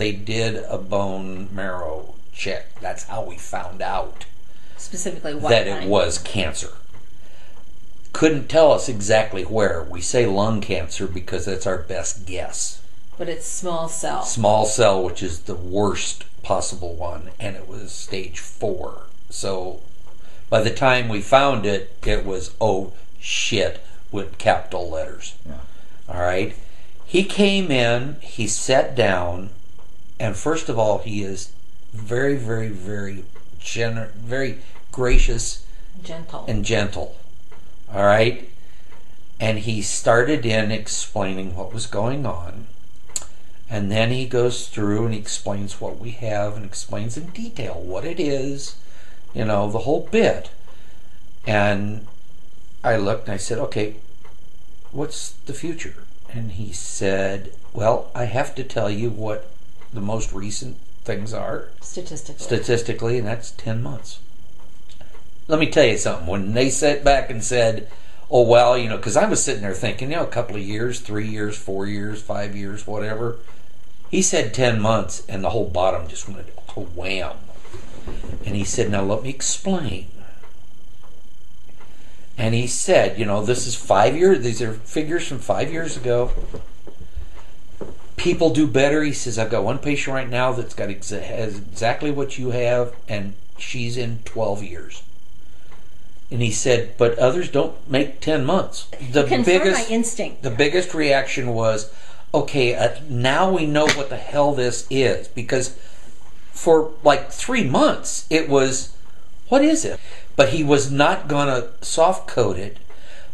they did a bone marrow check. That's how we found out Specifically what that kind? It was cancer. Couldn't tell us exactly where. We say lung cancer because that's our best guess. But it's small cell. Small cell, which is the worst possible one, and it was stage 4. So by the time we found it, it was, oh shit, with capital letters. Yeah. All right? He came in, he sat down, and first of all, he is very, very, very very gracious and gentle. All right? And he started in explaining what was going on. And then he goes through and he explains what we have and explains in detail what it is, you know, the whole bit. And I looked and I said, okay, what's the future? And he said, well, I have to tell you what the most recent things are. Statistically, and that's 10 months. Let me tell you something. When they sat back and said, oh, well, you know, because I was sitting there thinking, you know, a couple of years, 3 years, 4 years, 5 years, whatever. He said 10 months, and the whole bottom just went wham. And he said, now let me explain. And he said, you know, this is 5 years, these are figures from 5 years ago. People do better. He says, I've got one patient right now that's got has exactly what you have, and she's in 12 years. And he said, but others don't make 10 months. My instinct. The biggest reaction was, okay, now we know what the hell this is. Because for like 3 months, it was, what is it? But he was not going to soft code it.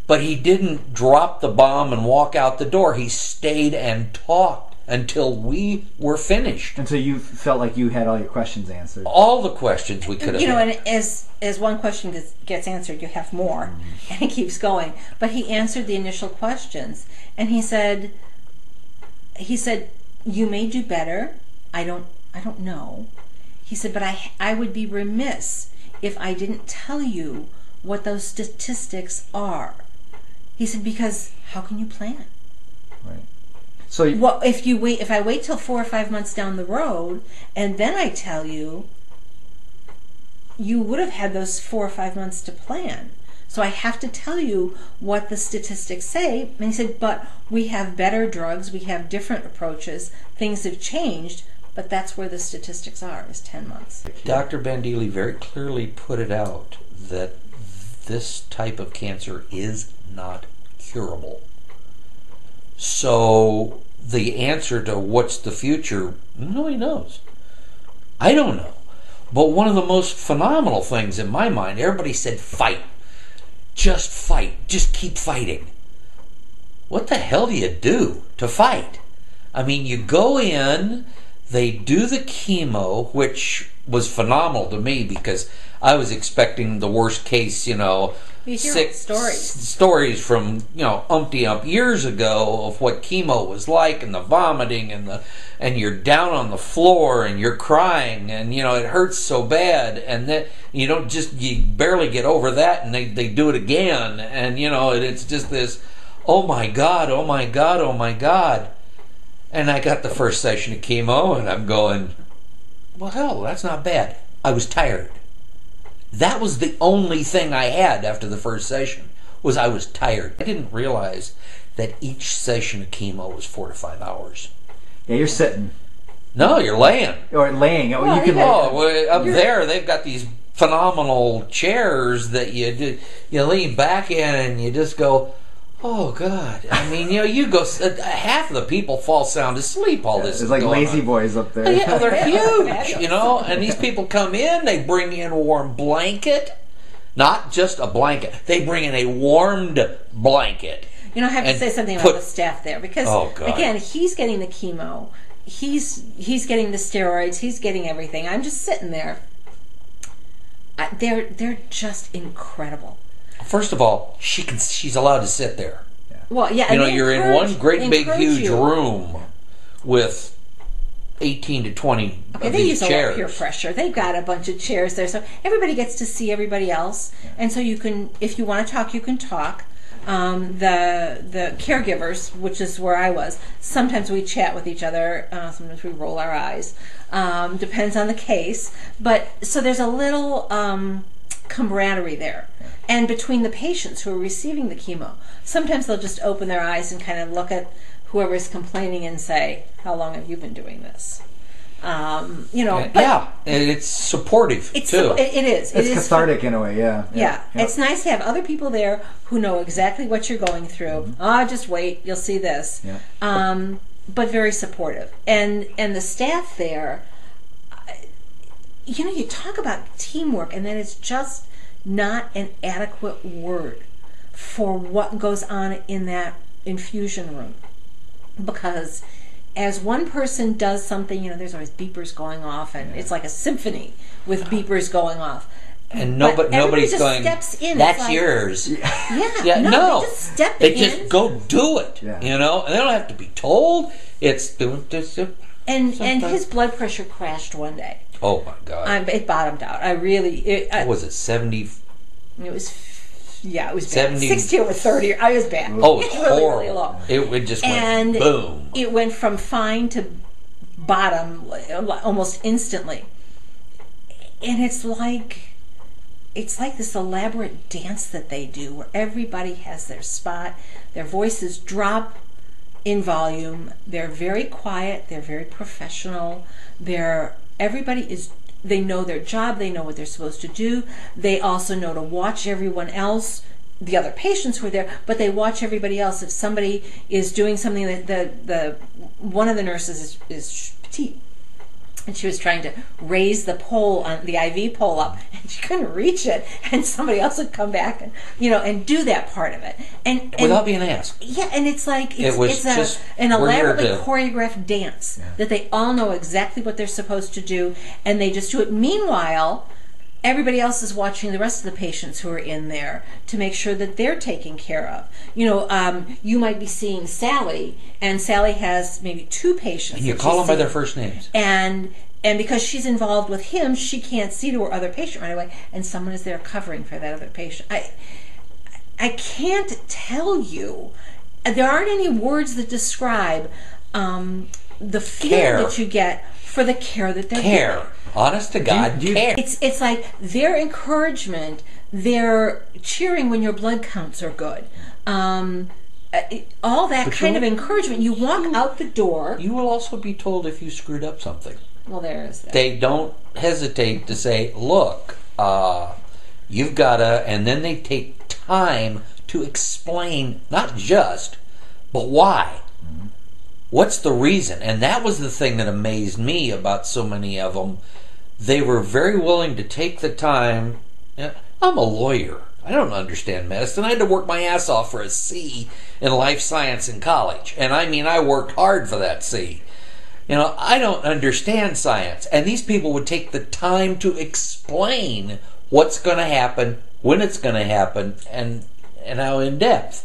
But he didn't drop the bomb and walk out the door. He stayed and talked until we were finished. And so you felt like you had all your questions answered. All the questions we could have. You know, and as one question gets answered, you have more, and it keeps going. But he answered the initial questions, and he said, you may do better. I don't know. He said, but I would be remiss if I didn't tell you what those statistics are. He said, because how can you plan? Right. So well, if I wait till 4 or 5 months down the road and then I tell you, you would have had those 4 or 5 months to plan. So I have to tell you what the statistics say. And he said, but we have better drugs, we have different approaches, things have changed, but that's where the statistics are, is 10 months. Dr. Bandili very clearly put it out that this type of cancer is not curable. So the answer to what's the future, nobody knows. I don't know. But one of the most phenomenal things in my mind, everybody said fight. Just fight. Just keep fighting. What the hell do you do to fight? I mean, you go in, they do the chemo, which was phenomenal to me because I was expecting the worst case, you know, stories from, you know, umpty-ump years ago of what chemo was like and the vomiting and you're down on the floor and you're crying and, you know, it hurts so bad and then you barely get over that and they do it again and, you know, it's just this, oh my God, oh my God, oh my God. And I got the first session of chemo and I'm going, well, hell, that's not bad. I was tired. That was the only thing I had after the first session, was I was tired. I didn't realize that each session of chemo was 4 to 5 hours. Yeah, you're sitting. No, you're laying. Or laying. Well, up there, they've got these phenomenal chairs that you lean back in and you just go, oh, God. I mean, you know, you go, half of the people fall sound asleep all this. It's like lazy boys up there. Yeah, they're huge, you know, and these people come in, they bring in a warm blanket. Not just a blanket. They bring in a warmed blanket. You know, I have to say something about the staff there because, again, he's getting the chemo. He's getting the steroids. He's getting everything. I'm just sitting there. They're just incredible. First of all, she's allowed to sit there. Yeah. Well, yeah, you know, you're in one great big huge room with 18 to 20 of they these use a lot chairs. of peer pressure. They've got a bunch of chairs there, so everybody gets to see everybody else, and so you can, if you want to talk, you can talk. The caregivers, which is where I was, sometimes we chat with each other. Sometimes we roll our eyes. Depends on the case. But so there's a little camaraderie there. And between the patients who are receiving the chemo, sometimes they'll just open their eyes and kind of look at whoever's complaining and say, "How long have you been doing this?" But and it's supportive too. It is. It's cathartic in a way. Yeah. It's nice to have other people there who know exactly what you're going through. Just wait, you'll see this. Yeah. But very supportive, and the staff there. You talk about teamwork, and that is just not an adequate word for what goes on in that infusion room, because as one person does something, there's always beepers going off, and it's like a symphony with beepers going off. And nobody's just going, steps in. "That's like, yours." Yeah, no. They just step They in. just go do it. Yeah. And they don't have to be told. It's doing this. And his blood pressure crashed one day. Oh my God! It bottomed out. What was it, 70? It was. Yeah, it was bad. 70. 60 over 30. I was bad. Oh, it's really, horrible. really low. It just went boom. It went from fine to bottom almost instantly. And it's like this elaborate dance that they do where everybody has their spot. Their voices drop in volume. They're very quiet. They're very professional. They know their job. They know what they're supposed to do. They also know to watch everyone else, the other patients who are there, but they watch everybody else. If somebody is doing something that one of the nurses is petite, and she was trying to raise the pole on the IV pole up, and she couldn't reach it, and somebody else would come back and do that part of it, and without being asked. Yeah, and it's like just an elaborately choreographed dance that they all know exactly what they're supposed to do, and they just do it. Meanwhile, everybody else is watching the rest of the patients who are in there to make sure that they're taken care of. You might be seeing Sally, and Sally has maybe 2 patients. And you call them by their first names. And because she's involved with him, she can't see to her other patient right away, and someone is there covering for that other patient. I can't tell you. There aren't any words that describe the feeling that you get for the care that they're getting. Honest to God, care. It's like their encouragement, their cheering when your blood counts are good. All that kind of encouragement. You walk out the door. You will also be told if you screwed up something. Well, there's that. They don't hesitate to say, "Look, you've got to," and then they take time to explain not just, but why. What's the reason? And that was the thing that amazed me about so many of them. They were very willing to take the time. I'm a lawyer. I don't understand medicine. I had to work my ass off for a C in life science in college. And I worked hard for that C. I don't understand science. And these people would take the time to explain what's going to happen, when it's going to happen, and how in depth.